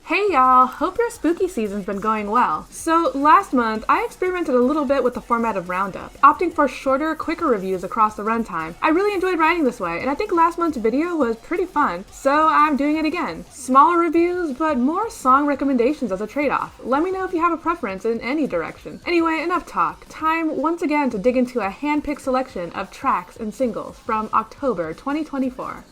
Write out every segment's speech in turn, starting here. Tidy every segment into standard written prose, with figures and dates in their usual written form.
Hey y'all, hope your spooky season's been going well. So last month, I experimented a little bit with the format of Roundup, opting for shorter, quicker reviews across the runtime. I really enjoyed writing this way, and I think last month's video was pretty fun, so I'm doing it again. Smaller reviews, but more song recommendations as a trade-off. Let me know if you have a preference in any direction. Anyway, enough talk. Time once again to dig into a hand-picked selection of tracks and singles from October 2024.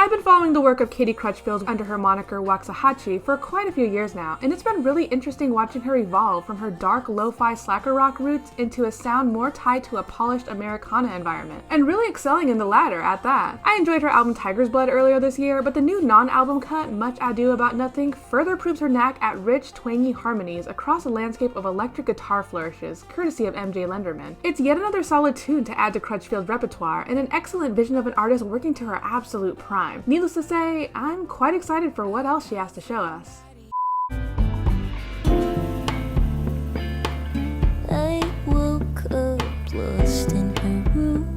I've been following the work of Katie Crutchfield under her moniker Waxahatchee for quite a few years now, and it's been really interesting watching her evolve from her dark lo-fi slacker rock roots into a sound more tied to a polished Americana environment, and really excelling in the latter at that. I enjoyed her album Tiger's Blood earlier this year, but the new non-album cut, Much Ado About Nothing, further proves her knack at rich, twangy harmonies across a landscape of electric guitar flourishes, courtesy of MJ Lenderman. It's yet another solid tune to add to Crutchfield's repertoire, and an excellent vision of an artist working to her absolute prime. Needless to say, I'm quite excited for what else she has to show us. I woke up lost in her room.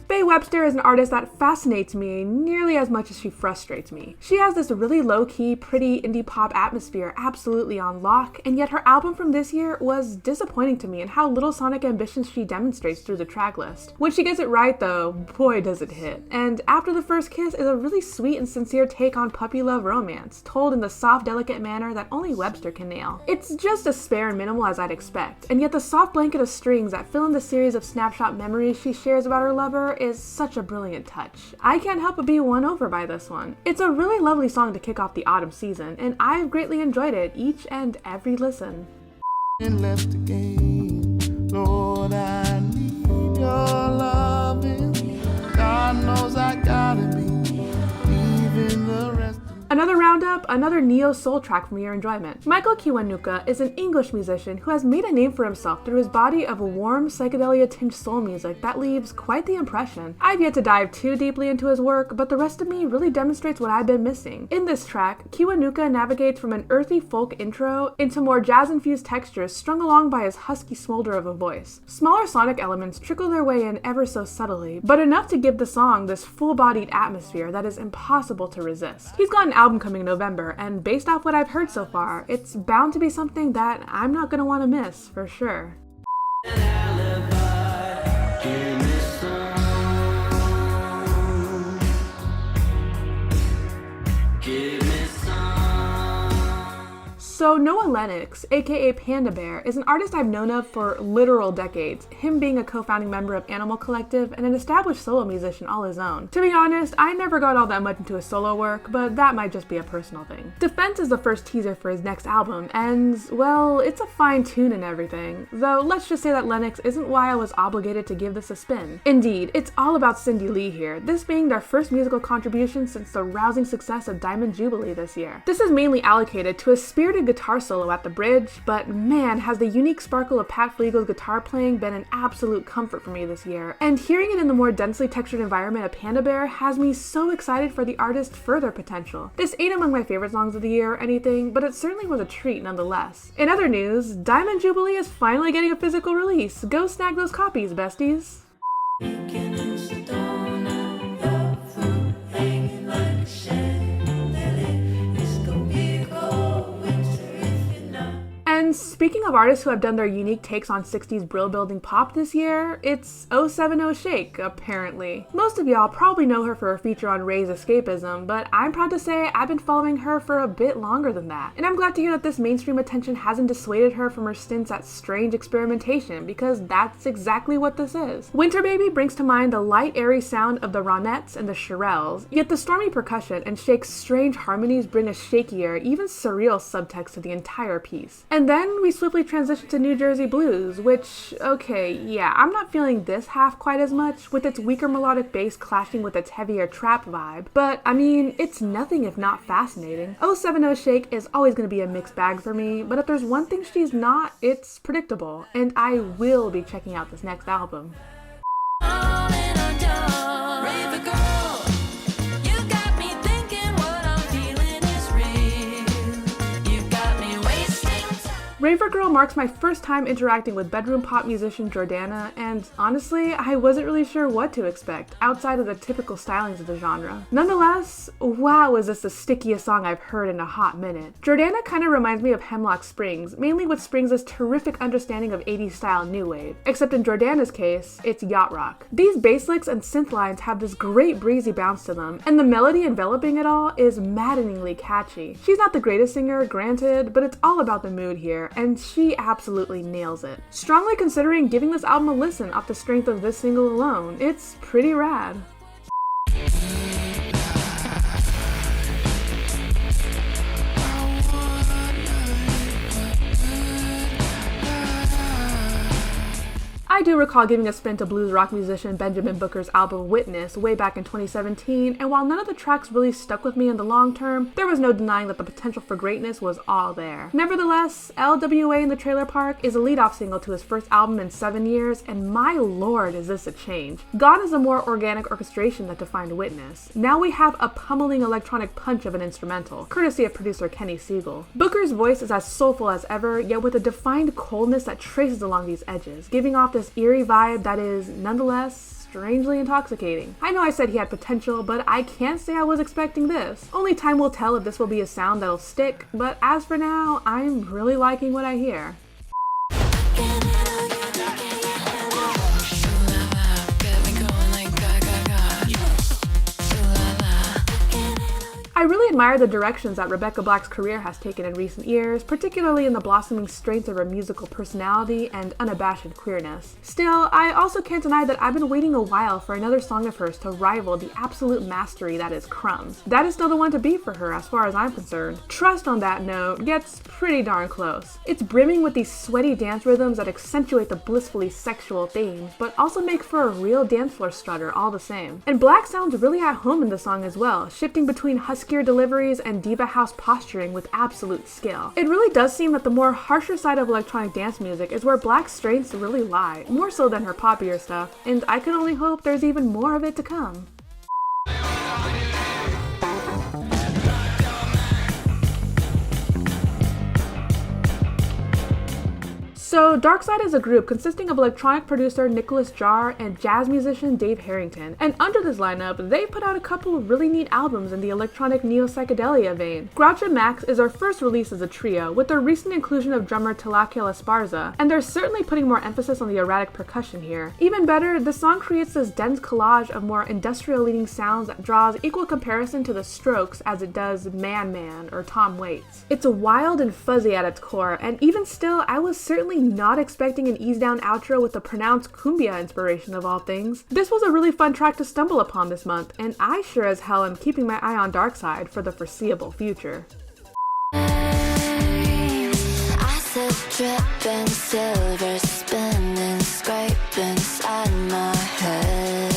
Faye Webster is an artist that fascinates me nearly as much as she frustrates me. She has this really low-key, pretty indie pop atmosphere absolutely on lock, and yet her album from this year was disappointing to me in how little sonic ambitions she demonstrates through the track list. When she gets it right though, boy does it hit. And After the First Kiss is a really sweet and sincere take on puppy love romance, told in the soft, delicate manner that only Webster can nail. It's just as spare and minimal as I'd expect, and yet the soft blanket of strings that fill in the series of snapshot memories she shares about her lover is such a brilliant touch. I can't help but be won over by this one. It's a really lovely song to kick off the autumn season, and I've greatly enjoyed it each and every listen. And left the game. Lord, I need your loving. God knows I gotta be leaving the rest. Another Roundup, another neo-soul track from your enjoyment. Michael Kiwanuka is an English musician who has made a name for himself through his body of warm, psychedelia-tinged soul music that leaves quite the impression. I've yet to dive too deeply into his work, but the rest of me really demonstrates what I've been missing. In this track, Kiwanuka navigates from an earthy folk intro into more jazz-infused textures strung along by his husky smolder of a voice. Smaller sonic elements trickle their way in ever so subtly, but enough to give the song this full-bodied atmosphere that is impossible to resist. He's got an album coming in November, and based off what I've heard so far, it's bound to be something that I'm not gonna want to miss, for sure. So Noah Lennox, aka Panda Bear, is an artist I've known of for literal decades, him being a co-founding member of Animal Collective and an established solo musician all his own. To be honest, I never got all that much into his solo work, but that might just be a personal thing. Defense is the first teaser for his next album, and, well, it's a fine tune and everything, though let's just say that Lennox isn't why I was obligated to give this a spin. Indeed, it's all about Cindy Lee here, this being their first musical contribution since the rousing success of Diamond Jubilee this year. This is mainly allocated to a spirited guitar solo at the bridge, but man, has the unique sparkle of Pat Fliegel's guitar playing been an absolute comfort for me this year, and hearing it in the more densely textured environment of Panda Bear has me so excited for the artist's further potential. This ain't among my favorite songs of the year or anything, but it certainly was a treat nonetheless. In other news, Diamond Jubilee is finally getting a physical release. Go snag those copies, besties. And speaking of artists who have done their unique takes on 60s brill-building pop this year, it's 070 Shake, apparently. Most of y'all probably know her for her feature on Ray's Escapism, but I'm proud to say I've been following her for a bit longer than that. And I'm glad to hear that this mainstream attention hasn't dissuaded her from her stints at strange experimentation, because that's exactly what this is. Winter Baby brings to mind the light, airy sound of the Ronettes and the Shirelles, yet the stormy percussion and Shake's strange harmonies bring a shakier, even surreal subtext to the entire piece. And then we swiftly transition to New Jersey Blues, which, okay, yeah, I'm not feeling this half quite as much, with its weaker melodic bass clashing with its heavier trap vibe, but I mean, it's nothing if not fascinating. 070 Shake is always going to be a mixed bag for me, but if there's one thing she's not, it's predictable, and I will be checking out this next album. Raver Girl marks my first time interacting with bedroom pop musician Jordana, and honestly, I wasn't really sure what to expect, outside of the typical stylings of the genre. Nonetheless, wow, is this the stickiest song I've heard in a hot minute. Jordana kinda reminds me of Hemlock Springs, mainly with Springs' terrific understanding of 80s style new wave, except in Jordana's case, it's yacht rock. These bass licks and synth lines have this great breezy bounce to them, and the melody enveloping it all is maddeningly catchy. She's not the greatest singer, granted, but it's all about the mood here, and she absolutely nails it. Strongly considering giving this album a listen off the strength of this single alone. It's pretty rad. I do recall giving a spin to blues rock musician Benjamin Booker's album Witness way back in 2017, and while none of the tracks really stuck with me in the long term, there was no denying that the potential for greatness was all there. Nevertheless, LWA in the Trailer Park is a leadoff single to his first album in 7 years, and my lord is this a change. Gone is a more organic orchestration that defined Witness. Now we have a pummeling electronic punch of an instrumental, courtesy of producer Kenny Siegel. Booker's voice is as soulful as ever, yet with a defined coldness that traces along these edges, giving off this eerie vibe that is nonetheless strangely intoxicating. I know I said he had potential, but I can't say I was expecting this. Only time will tell if this will be a sound that'll stick, but as for now, I'm really liking what I hear. I really admire the directions that Rebecca Black's career has taken in recent years, particularly in the blossoming strength of her musical personality and unabashed queerness. Still, I also can't deny that I've been waiting a while for another song of hers to rival the absolute mastery that is Crumbs. That is still the one to beat for her as far as I'm concerned. Trust, on that note, gets pretty darn close. It's brimming with these sweaty dance rhythms that accentuate the blissfully sexual themes, but also make for a real dance floor strutter all the same. And Black sounds really at home in the song as well, shifting between huskier deliveries and diva house posturing with absolute skill. It really does seem that the more harsher side of electronic dance music is where Black's strengths really lie, more so than her poppier stuff, and I can only hope there's even more of it to come. So, DARKSIDE is a group consisting of electronic producer Nicholas Jarre and jazz musician Dave Harrington, and under this lineup, they put out a couple of really neat albums in the electronic neo-psychedelia vein. Graucha Max is our first release as a trio, with their recent inclusion of drummer Tilakia Esparza, and they're certainly putting more emphasis on the erratic percussion here. Even better, the song creates this dense collage of more industrial-leaning sounds that draws equal comparison to the Strokes as it does Man Man or Tom Waits. It's wild and fuzzy at its core, and even still, I was certainly not expecting an ease-down outro with a pronounced cumbia inspiration of all things. This was a really fun track to stumble upon this month, and I sure as hell am keeping my eye on DARKSIDE for the foreseeable future. Acid dripping, silver spinning, scraping inside my head.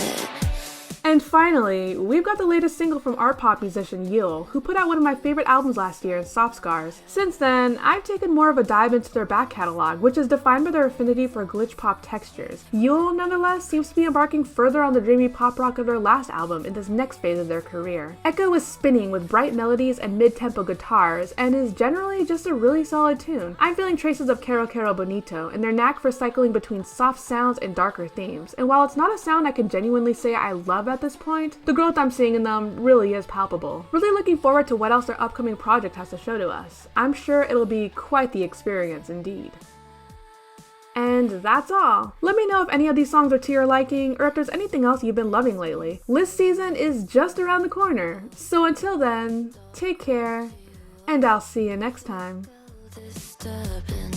And finally, we've got the latest single from art pop musician Yeule, who put out one of my favorite albums last year in Soft Scars. Since then, I've taken more of a dive into their back catalog, which is defined by their affinity for glitch pop textures. Yeule, nonetheless, seems to be embarking further on the dreamy pop rock of their last album in this next phase of their career. Echo is spinning with bright melodies and mid-tempo guitars, and is generally just a really solid tune. I'm feeling traces of Caro Caro Bonito and their knack for cycling between soft sounds and darker themes, and while it's not a sound I can genuinely say I love at this point, the growth I'm seeing in them really is palpable. Really looking forward to what else their upcoming project has to show to us. I'm sure it'll be quite the experience indeed. And that's all. Let me know if any of these songs are to your liking, or if there's anything else you've been loving lately. List season is just around the corner, so until then, take care, and I'll see you next time. Disturbing.